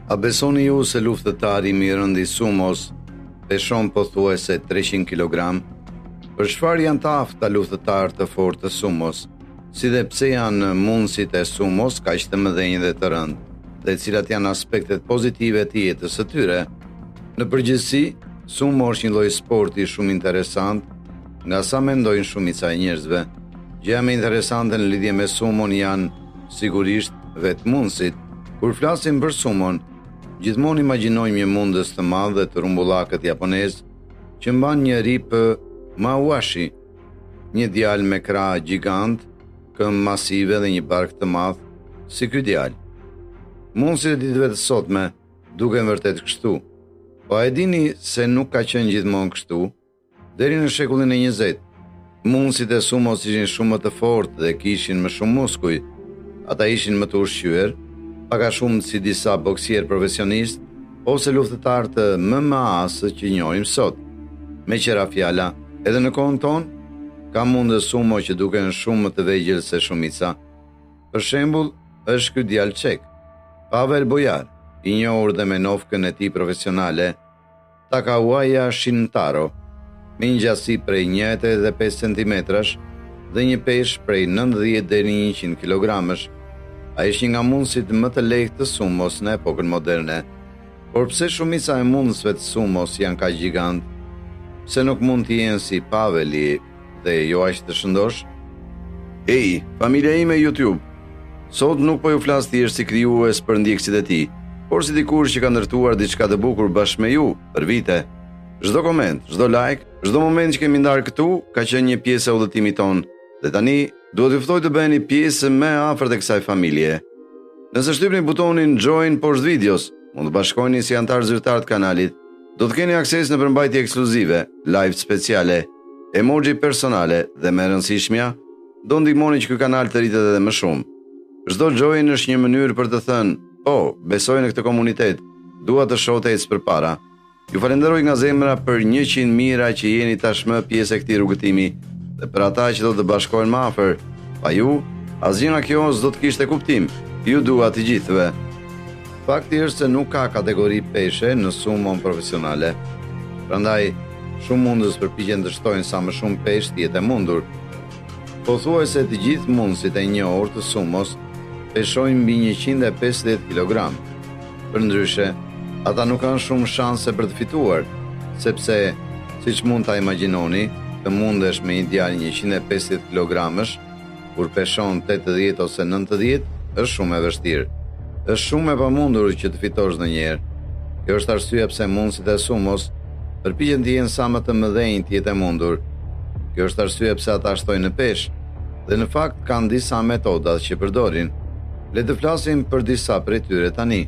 A besoni ju se luftëtari i rëndi sumos peshon pothuajse 300 kg? Për çfarë janë të afta luftëtarë të fortë të sumos, si dhe pse janë mundësit e sumos kaq të mëdhenj dhe të rëndë, dhe cilat janë aspektet pozitive të jetës së tyre? Në përgjithësi, sumo është një lloj sporti shumë interesant, nga sa mendojnë shumica e njerëzve. Gjëja më interesante në lidhje me sumon janë sigurisht vetë mundësit. Kur flasim për sumon, gjithmonë imagjinojmë një mundës të madh dhe të rumbullakët japonez që mban një rip Mawashi, një djalë me krah gjigant, këmbë masive dhe një bark të madh si ky djalë. Mundësit e ditëve të sotme duken vërtet kështu. Po a e dini se nuk ka qenë gjithmonë kështu? Deri në shekullin e 20, mundësit e sumos ishin shumë më të fortë dhe kishin më shumë muskuj. Ata ishin më të ushqyer, pak a shumë si disa boksier profesionistë ose luftëtarë të MMA-së që njohim sot. Me qëra fjala, edhe në kohën tonë, ka mundës sumo që duken shumë më të vegjël se shumica. Për shembull, është ky djalë çek, Pavel Bojar, i njohur dhe me nofkën e tij profesionale, Takawaya Shintaro, me një gjatësi prej 1,85 cm dhe një peshë prej 90 deri në 100 kg. Ai është një nga mundësit më të lehtë të sumos në epokën moderne. Por pse shumica e mundësve të sumos janë kaq gjigant? Pse nuk mund të jenë si Paveli dhe jo aq të shëndosh? Ej, familja ime YouTube. Sot nuk po ju flas thjesht si krijues për ndjekësit e tij, por si dikush që ka ndërtuar diçka të bukur bashkë me ju për vite. Çdo koment, çdo like, çdo moment që kemi ndarë këtu ka qenë një pjesë e udhëtimit ton. Dhe tani duhet ju ftoj të bëheni pjesë më e afërt e kësaj familje. Nëse shtypni butonin join poshtë videos, mund të bashkoheni si antar zyrtar të kanalit. Do të keni akses në përmbajtje ekskluzive, live speciale, emoji personale dhe më e rëndësishmja, do ndihmoni që ky kanal të rritet edhe më shumë. Çdo join është një mënyrë për të thënë, po, besoj në këtë komunitet, dua të shoh të ecë përpara. Ju falenderoj nga zemra për 100 mira që jeni tashmë pjesë e këtij rrugëtimi dhe për ata që do të bashkohen më afër. Pa ju, asgjë nga kjo s'do të kishte kuptim. Ju dua të gjithëve. Fakti është se nuk ka kategori peshe në sumon profesionale. Prandaj, shumë mundës përpiqen të shtojnë sa më shumë peshë të jetë e mundur. Pothuajse të gjithë mundësit e njohur të sumos peshojnë mbi 150 kg. Përndryshe, ata nuk kanë shumë shanse për të fituar, sepse, siç mund ta imagjinoni, të mundesh me një djalë 150 kg, kur peshon 80 ose 90, është shumë e vështirë. Është shumë e pamundur që të fitosh ndonjëherë. Kjo është arsyeja pse mundësit e sumos përpiqen të jenë sa më të mëdhenj të jetë e mundur. Kjo është arsyeja pse ata shtojnë në peshë dhe në fakt kanë disa metoda që përdorin. Le të flasim për disa prej tyre tani.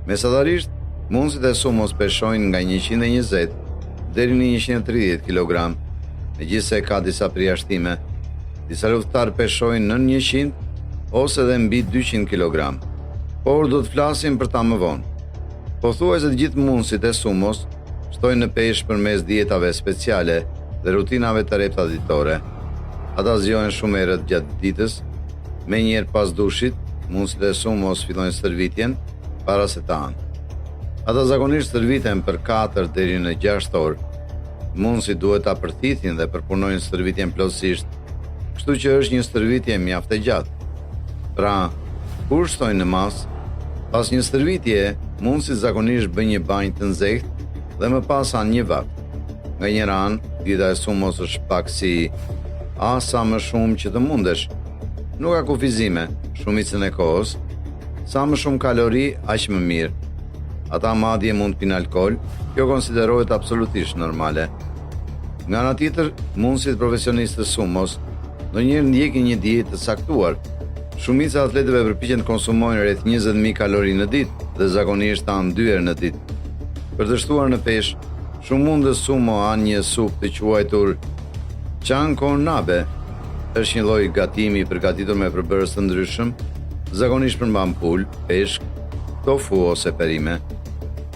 Mesatarisht, mundësit e sumos peshojnë nga 120 deri në 130 kg, megjithse ka disa përjashtime. Disa luftëtarë peshojnë nën 100 ose edhe mbi 200 kg. Por do të flasim për ta më vonë. Pothuajse të gjithë mundësit e sumos shtojnë në peshë përmes dietave speciale dhe rutinave të repta ditore. Ata zgjohen shumë herët gjatë ditës, me njerë pas dushit, mundësit e sumos fillojnë stërvitjen para se të hanë. Ata zakonisht stërviten për 4 deri në 6 orë. Mundësit duhet ta përthithin dhe përpunojnë stërvitjen plotësisht, kështu që është një stërvitje mjaft e gjatë. Pra, kur shtojnë në mas, pas një stërvitje, mundësit zakonisht bëjnë një banjë të nxehtë dhe më pas hanë një vakt. Nga njëra anë, dieta e sumos është pak si sa më shumë që të mundesh. Nuk ka kufizime, shumicën e kohës, sa më shumë kalori, aq më mirë. Ata madje mund të pinë alkool, kjo konsiderohet absolutisht normale. Nga ana tjetër, mundësit profesionistë të sumos ndonjëherë ndjekin një dietë të saktuar. Shumica e atletëve përpiqen të konsumojnë rreth 20.000 kalori në ditë dhe zakonisht hanë 2 herë në ditë. Për të shtuar në peshë, shumë mundës sumo hanë një supë të quajtur chankonabe. Është një lloj gatimi i përgatitur me përbërës të ndryshëm, zakonisht përmban pul, peshk, tofu ose perime.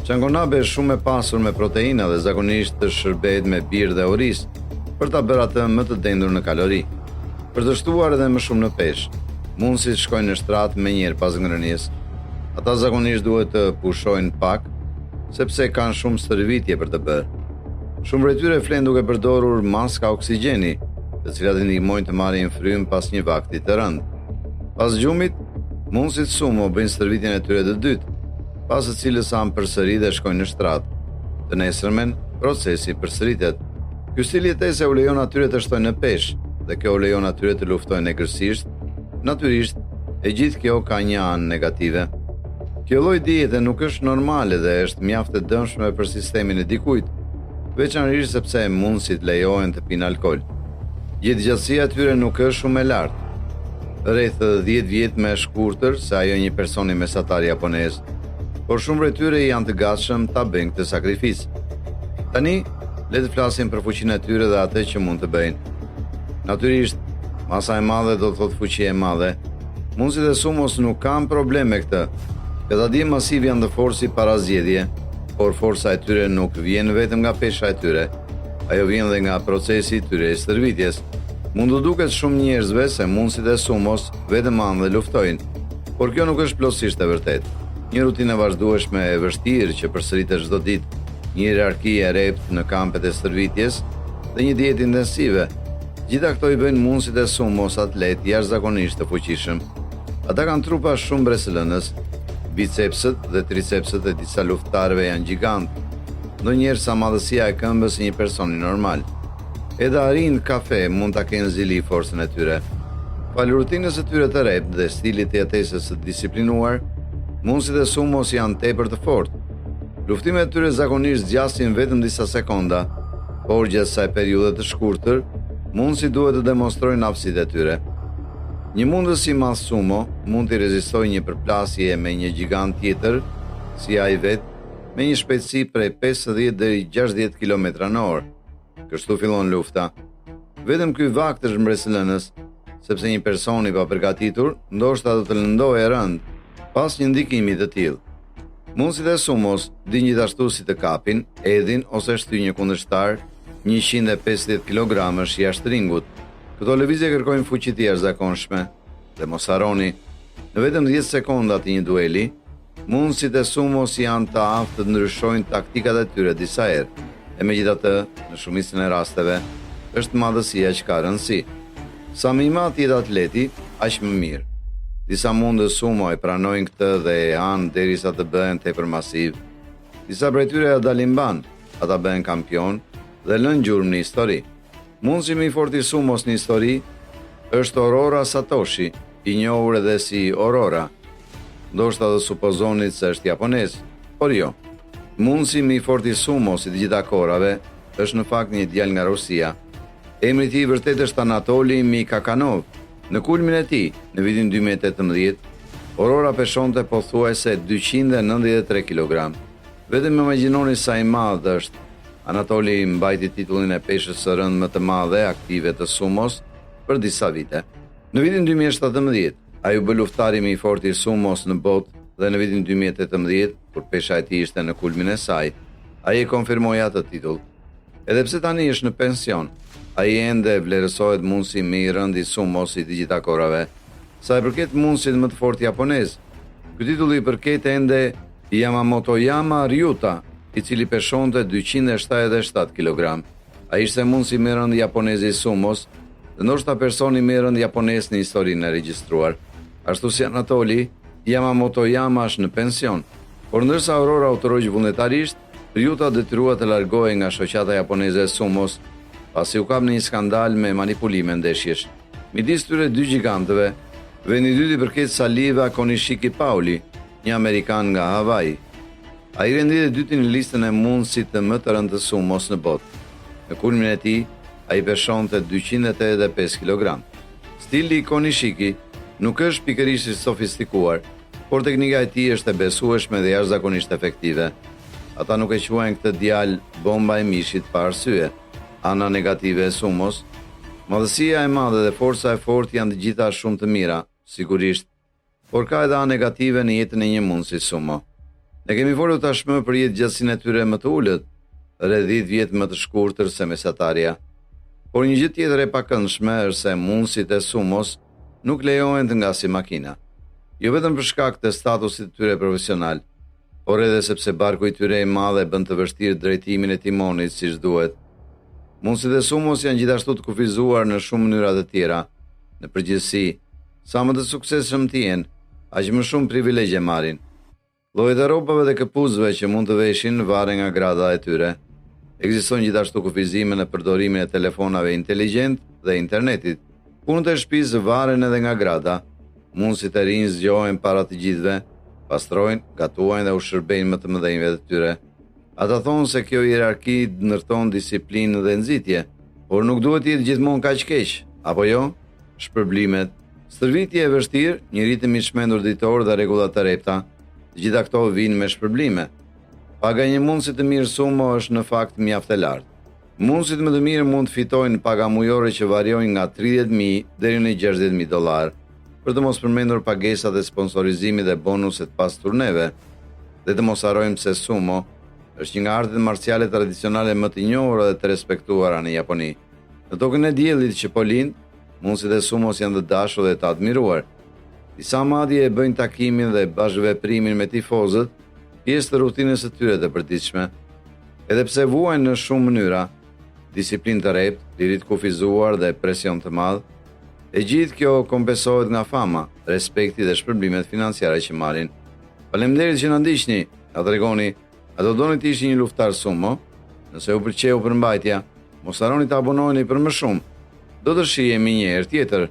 Chankonabe është shumë e pasur me proteina dhe zakonisht të shërbehet me birë dhe oriz për ta bërë atë më të dendur në kalori. Për të shtuar edhe më shumë në peshë, mundësit shkojnë në shtrat me njerë pas ngrënies. Ata zakonisht duhet të pushojnë pak, sepse kanë shumë stërvitje për të bërë. Shumë prej tyre flen duke përdorur maska oksigjeni, të cilat i ndihmojnë të marrin frym pas një vakti të rëndë. Pas gjumit, mundësit sumo bëjnë stërvitjen e tyre të dytë, pas së cilës hanë përsëri dhe shkojnë në shtratë. Të nesërmen, procesi përsëritet. Ky stil jetese u lejon atyre të shtojnë në peshë, dhe kjo u lejon atyre të luftojnë egërsisht. Natyrisht, e gjithë kjo ka një anë negative. Kjo lloj diete nuk është normale dhe është mjaft e dëmshme për sistemin e dikujt, veçanërisht sepse mundësit lejohen të pinë alkool. Jetëgjatësia e tyre nuk është shumë e lartë, rreth 10 vjet më e shkurtër se ajo një personi mesatar japonez, por shumë prej tyre janë të gatshëm ta bëjnë këtë sakrificë. Tani, le të flasim për fuqinë e tyre dhe atë që mund të bëjnë. Natyrisht, masa e madhe do të thotë fuqi e madhe. Mundësit e sumos nuk kanë problem me këtë. Këta masiv janë të forë si para zgjedhje, por forca e tyre nuk vjen vetëm nga pesha e tyre. Ajo vjen dhe nga procesi i tyre i stërvitjes. Mund të duket shumë njerëzve se mundësit e sumos vetëm anë dhe luftojnë, por kjo nuk është plotësisht e vërtetë. Një rutinë e vazhdueshme e vështirë që përsëritet çdo ditë, një hierarki e rreptë në kampet e stërvitjes dhe një dietë intensive. Gjitha këto i bëjnë mundësit e sumos atlet jashtëzakonisht të fuqishëm. Ata kanë trupa shumë breselënës, bicepsët dhe tricepsët e disa luftëtarëve janë gjigantë, ndonjëherë sa madhësia e këmbës së një personi normal. Edhe arinë kafe mund ta kenë zili forcën e tyre. Falë rutinës së tyre të rreptë dhe stilit të jetesës së disiplinuar, mundësit e sumos janë tepër të fortë. Luftimet e tyre zakonisht zgjasin vetëm disa sekonda, por gjatë kësaj periudhe të shkurtër, mundësit duhet të demonstrojnë aftësitë e tyre. Një mundës si mas sumo mund të rezistojë një përplasje me një gjigant tjetër, si ai vetë, me një shpejtësi prej 50 deri 60 km/h. Kështu fillon lufta. Vetëm ky vakt është mbretëlënës, sepse një person i papërgatitur ndoshta do të lëndojë rënd pas një ndikimi të tillë. Mundësit e sumos din gjithashtu si të kapin, edhin ose shtyjnë një kundërshtar 150 kg jashtë ringut. Këto lëvizje kërkojnë fuqi të jashtëzakonshme dhe mos harroni, në vetëm 10 sekonda të një dueli, mundësit e sumos janë të aftë të ndryshojnë taktikat e tyre disa herë, e megjithatë, në shumicën e rasteve, është madhësia që ka rëndësi. Sa më i madh jetë atleti, aq më mirë. Disa mundës sumo e pranojnë këtë dhe e hanë derisa të bëhen tepër masiv. Disa prej tyre dalin ban, ata bëhen kampion dhe lënë gjurmë në histori. Mundësi më i fortë i sumos në histori është Aurora Satoshi, i njohur edhe si Aurora. Ndoshta do supozonit se është japonez, por jo. Mundësi më i fortë i sumos i të gjitha kohërave është në fakt një djalë nga Rusia. Emri i tij vërtet është Anatoli Mikakanov. Në kulmin e tij, në vitin 2018, Aurora peshonte pothuajse 293 kg. Vetëm imagjinoni sa i madh është. Anatoli mbajti titullin e peshës së rëndë më të madhe aktive të sumos për disa vite. Në vitin 2017, ai u bë luftari më i fortë i sumos në botë dhe në vitin 2018, kur pesha e tij ishte në kulmin e saj, ai e konfirmoi atë titull. Edhe pse tani është në pension, ai ende vlerësohet mundësi më i rënd i sumos i të gjitha kohërave. Sa e përket mundësit më të fortë japonez, ky titull i përket ende Yamamoto Ryuta, i cili peshonte 277 kg. Ai ishte mundësi më i rënd japonez i sumos, dhe ndoshta personi më i rënd japonez në historinë e regjistruar. Ashtu si Anatoli, Yamamoto është në pension, por ndërsa Aurora u tërhoq vullnetarisht, Ryuta detyruat të largohej nga shoqata japoneze e sumos, pasi u kap në një skandal me manipulime ndeshjesh. Midis tyre dy gjigantëve, vendi i dytë i përket Saliva Konishiki Pauli, një amerikan nga Hawaii. Ai renditi dytin në listën e mundësit të më të rëndë të sumos në botë. Në kulmin e tij, ai peshonte 285 kg. Stili i Konishiki nuk është pikërisht i sofistikuar, por teknika e tij është e besueshme dhe jashtëzakonisht efektive. Ata nuk e quajnë këtë djalë bomba e mishit pa arsye. Ana negative e sumos, madhësia e madhe dhe forca e fortë janë të gjitha shumë të mira, sigurisht, por ka edhe anë negative në jetën e një mundësi sumo. Ne kemi folur tashmë për jetëgjatësinë e tyre më të ulët, rreth 10 vjet më të shkurtër se mesatarja. Por një gjë tjetër e pakëndshme është se mundësit e sumos nuk lejohen të ngasin makina. jo vetëm për shkak të statusit të tyre profesional, por edhe sepse barku i tyre i madh e bën të vështirë drejtimin e timonit siç duhet. Mundësitë e sumos janë gjithashtu të kufizuar në shumë mënyra të tjera. Në përgjithësi, sa më të suksesshëm të jenë, aq më shumë privilegje marrin. Llojet e rrobave dhe këpucëve që mund të veshin varen nga grada e tyre. Ekzistojnë gjithashtu kufizime në përdorimin e telefonave inteligjent dhe internetit. Punët e shtëpisë varen edhe nga grada. Mundësit e rinj zgjohen para të gjithëve, pastrojnë, gatuajnë dhe u shërbejnë më të mëdhenjve të tyre. Ata thonë se kjo hierarki ndërton disiplinë dhe nxitje, por nuk duhet të jetë gjithmonë kaq keq, apo jo? Shpërblimet, stërvitje e vështirë, një ritëm i çmendur ditor dhe rregulla të repta, të gjitha këto vijnë me shpërblime. Paga një mundësi të mirë sumo është në fakt mjaft e lartë. Mundësit më të mirë mund të fitojnë paga mujore që variojnë nga $30,000 deri në $60,000, për të mos përmendur pagesat e sponsorizimit dhe bonuset pas turneve. Dhe të mos harrojmë se sumo është një nga artet marciale tradicionale më të njohura dhe të respektuara në Japoni. Në tokën e diellit që po lind, mundësit e sumos janë të dashur dhe të admiruar. Disa madje e bëjnë takimin dhe bashkëveprimin me tifozët pjesë të rutinës së tyre të përditshme. Edhe pse vuajnë në shumë mënyra, disiplinë të rrept, liri të kufizuar dhe presion të madh, e gjithë kjo kompensohet nga fama, respekti dhe shpërblimet financiare që marrin. Faleminderit që na ndiqni. Na tregoni, a do doni të ishni një luftar sumo? Nëse u pëlqeu përmbajtja, mos harroni të abonoheni për më shumë. Do të shihemi një herë tjetër.